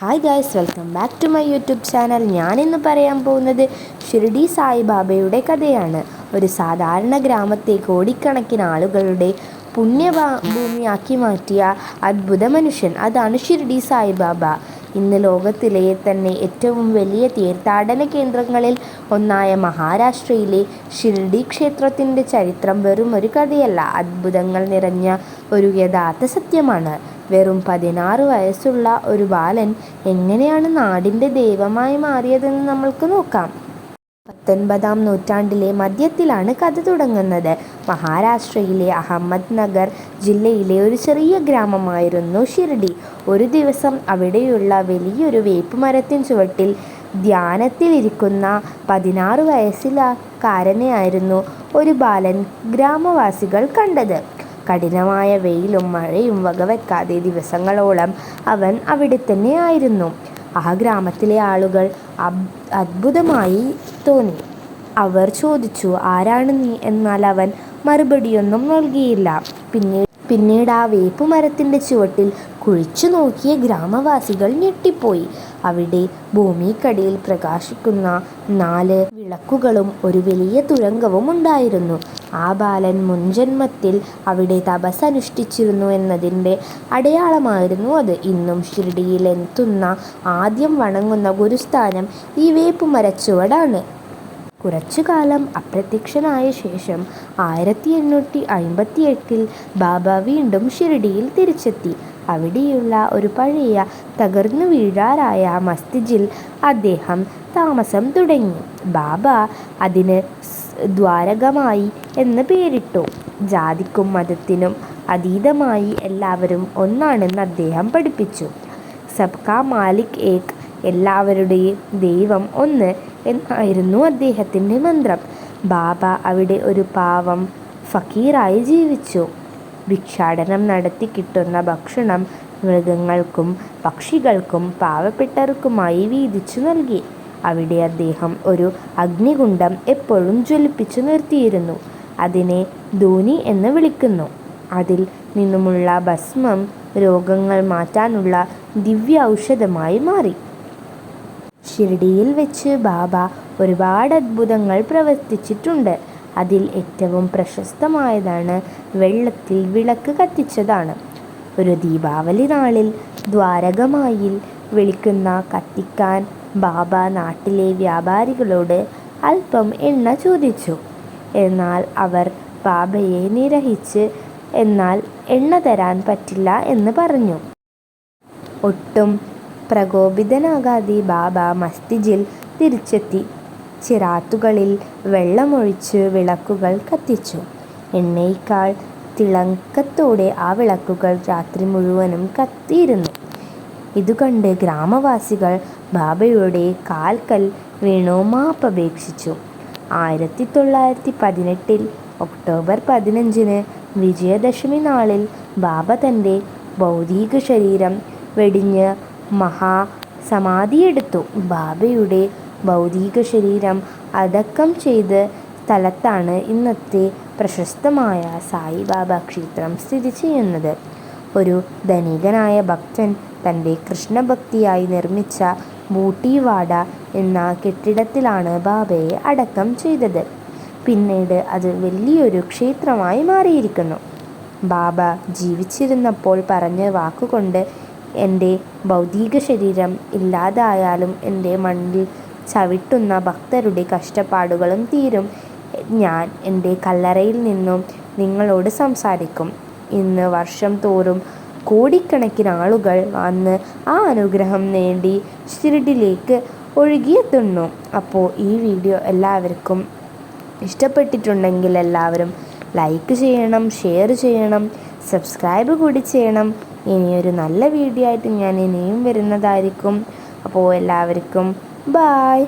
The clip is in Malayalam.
Hi guys, welcome back to my YouTube channel. ഞാനിന്ന് പറയാൻ പോകുന്നത് ഷിർഡി സായിബാബയുടെ കഥയാണ്. ഒരു സാധാരണ ഗ്രാമത്തെ കോടിക്കണക്കിന് ആളുകളുടെ പുണ്യഭൂമിയാക്കി മാറ്റിയ അദ്ഭുത മനുഷ്യൻ, അതാണ് ഷിർഡി സായിബാബ. ഇന്ന് ലോകത്തിലെ തന്നെ ഏറ്റവും വലിയ തീർത്ഥാടന കേന്ദ്രങ്ങളിൽ ഒന്നായ മഹാരാഷ്ട്രയിലെ ഷിർഡി ക്ഷേത്രത്തിൻ്റെ ചരിത്രം വെറും ഒരു കഥയല്ല, അദ്ഭുതങ്ങൾ നിറഞ്ഞ ഒരു യഥാർത്ഥ സത്യമാണ്. വെറും 16 വയസ്സുള്ള ഒരു ബാലൻ എങ്ങനെയാണ് നാടിൻ്റെ ദൈവമായി മാറിയതെന്ന് നമ്മൾക്ക് നോക്കാം. 19-ാം നൂറ്റാണ്ടിലെ മധ്യത്തിലാണ് കഥ തുടങ്ങുന്നത്. മഹാരാഷ്ട്രയിലെ അഹമ്മദ് നഗർ ജില്ലയിലെ ഒരു ചെറിയ ഗ്രാമമായിരുന്നു ഷിർഡി. ഒരു ദിവസം അവിടെയുള്ള വലിയൊരു വേപ്പുമരത്തിൻ ചുവട്ടിൽ ധ്യാനത്തിലിരിക്കുന്ന 16 വയസ്സുകാരനെയായിരുന്നു ഒരു ബാലൻ ഗ്രാമവാസികൾ കണ്ടത്. കഠിനമായ വെയിലും മഴയും വകവെക്കാതെ ദിവസങ്ങളോളം അവൻ അവിടെ തന്നെ ആയിരുന്നു. ആ ഗ്രാമത്തിലെ ആളുകൾ അത്ഭുതമായി തോന്നി. അവർ ചോദിച്ചു, "ആരാണ് നീ?" എന്നാൽ അവൻ മറുപടിയൊന്നും നൽകിയില്ല. പിന്നീട് ആ വേപ്പുമരത്തിൻ്റെ ചുവട്ടിൽ കുഴിച്ചു നോക്കിയ ഗ്രാമവാസികൾ ഞെട്ടിപ്പോയി. അവിടെ ഭൂമിക്കടിയിൽ പ്രകാശിക്കുന്ന 4 വിളക്കുകളും ഒരു വലിയ തുരങ്കവും ഉണ്ടായിരുന്നു. ആ ബാലൻ മുൻജന്മത്തിൽ അവിടെ തപസ് അനുഷ്ഠിച്ചിരുന്നു എന്നതിൻ്റെ അടയാളമായിരുന്നു അത്. ഇന്നും ഷിർഡിയിൽ എത്തുന്ന ആദ്യം വണങ്ങുന്ന ഗുരുസ്ഥാനം ഈ വേപ്പുമരച്ചുവടാണ്. കുറച്ചുകാലം അപ്രത്യക്ഷനായ ശേഷം 1858-ൽ ബാബ വീണ്ടും ഷിർഡിയിൽ തിരിച്ചെത്തി. അവിടെയുള്ള ഒരു പഴയ തകർന്നു വീഴാറായ മസ്ജിദിൽ അദ്ദേഹം താമസം തുടങ്ങി. ബാബ അതിന് ദ്വാരകമായി എന്ന് പേരിട്ടു. ജാതിക്കും മതത്തിനും അതീതമായി എല്ലാവരും ഒന്നാണെന്ന് അദ്ദേഹം പഠിപ്പിച്ചു. സബ്കാ മാലിക് ഏക്, എല്ലാവരുടെയും ദൈവം ഒന്ന് എന്നായിരുന്നു അദ്ദേഹത്തിൻ്റെ മന്ത്രം. ബാബ അവിടെ ഒരു പാവം ഫക്കീറായി ജീവിച്ചു. ഭിക്ഷാടനം നടത്തി കിട്ടുന്ന ഭക്ഷണം മൃഗങ്ങൾക്കും പക്ഷികൾക്കും പാവപ്പെട്ടവർക്കുമായി വീതിച്ചു നൽകി. അവിടെ അദ്ദേഹം ഒരു അഗ്നികുണ്ഡം എപ്പോഴും ജ്വലിപ്പിച്ചു നിർത്തിയിരുന്നു. അതിനെ ധൂനി എന്ന് വിളിക്കുന്നു. അതിൽ നിന്നുമുള്ള ഭസ്മം രോഗങ്ങൾ മാറ്റാനുള്ള ദിവ്യ ഔഷധമായി മാറി. ഷിർഡിയിൽ വെച്ച് ബാബ ഒരുപാട് അദ്ഭുതങ്ങൾ പ്രവർത്തിച്ചിട്ടുണ്ട്. അതിൽ ഏറ്റവും പ്രശസ്തമായതാണ് വെള്ളത്തിൽ വിളക്ക് കത്തിച്ചതാണ്. ഒരു ദീപാവലി നാളിൽ ദ്വാരകമായിൽ വിളിക്കുന്ന കത്തിക്കാൻ ബാബ നാട്ടിലെ വ്യാപാരികളോട് അല്പം എണ്ണ ചോദിച്ചു. എന്നാൽ അവർ ബാബയെ നിരസിച്ച് എന്നാൽ എണ്ണ തരാൻ പറ്റില്ല എന്ന് പറഞ്ഞു. ഒട്ടും പ്രകോപിതനാകാതെ ബാബ മസ്ജിദിൽ തിരിച്ചെത്തി. ചിറാത്തുകളിൽ വെള്ളമൊഴിച്ച് വിളക്കുകൾ കത്തിച്ചു. എണ്ണയേക്കാൾ തിളക്കത്തോടെ ആ വിളക്കുകൾ രാത്രി മുഴുവനും കത്തിയിരുന്നു. ഇതുകണ്ട് ഗ്രാമവാസികൾ ബാബയുടെ കാൽക്കൽ വീണു മാപ്പപേക്ഷിച്ചു. 1918 ഒക്ടോബർ 15 വിജയദശമി നാളിൽ ബാബ തൻ്റെ ഭൗതിക ശരീരം വെടിഞ്ഞ് മഹാസമാധിയെടുത്തു. ബാബയുടെ ഭൗതിക ശരീരം അടക്കം ചെയ്ത സ്ഥലത്താണ് ഇന്നത്തെ പ്രശസ്തമായ സായിബാബ ക്ഷേത്രം സ്ഥിതി ചെയ്യുന്നത്. ഒരു ധനികനായ ഭക്തൻ തൻ്റെ കൃഷ്ണഭക്തിയായി നിർമ്മിച്ച ബൂട്ടിവാഡ എന്ന കെട്ടിടത്തിലാണ് ബാബയെ അടക്കം ചെയ്തത്. പിന്നീട് അത് വലിയൊരു ക്ഷേത്രമായി മാറിയിരിക്കുന്നു. ബാബ ജീവിച്ചിരുന്നപ്പോൾ പറഞ്ഞ വാക്കുകൊണ്ട്, "എൻ്റെ ഭൗതിക ശരീരം ഇല്ലാതായാലും എൻ്റെ മണ്ണിൽ ചവിട്ടുന്ന ഭക്തരുടെ കഷ്ടപ്പാടുകളും തീരും. ഞാൻ എൻ്റെ കല്ലറയിൽ നിന്നും നിങ്ങളോട് സംസാരിക്കും." ഇന്ന് വർഷം തോറും കോടിക്കണക്കിന് ആളുകൾ വന്ന് ആ അനുഗ്രഹം നേടി ഷിർഡിയിലേക്ക് ഒഴുകിയെത്തുന്നു. അപ്പോൾ ഈ വീഡിയോ എല്ലാവർക്കും ഇഷ്ടപ്പെട്ടിട്ടുണ്ടെങ്കിൽ എല്ലാവരും ലൈക്ക് ചെയ്യണം, ഷെയർ ചെയ്യണം, സബ്സ്ക്രൈബ് കൂടി ചെയ്യണം. ഇനിയൊരു നല്ല വീഡിയോ ആയിട്ട് ഞാൻ ഇനിയും വരുന്നതായിരിക്കും. അപ്പോൾ എല്ലാവർക്കും ബായ്.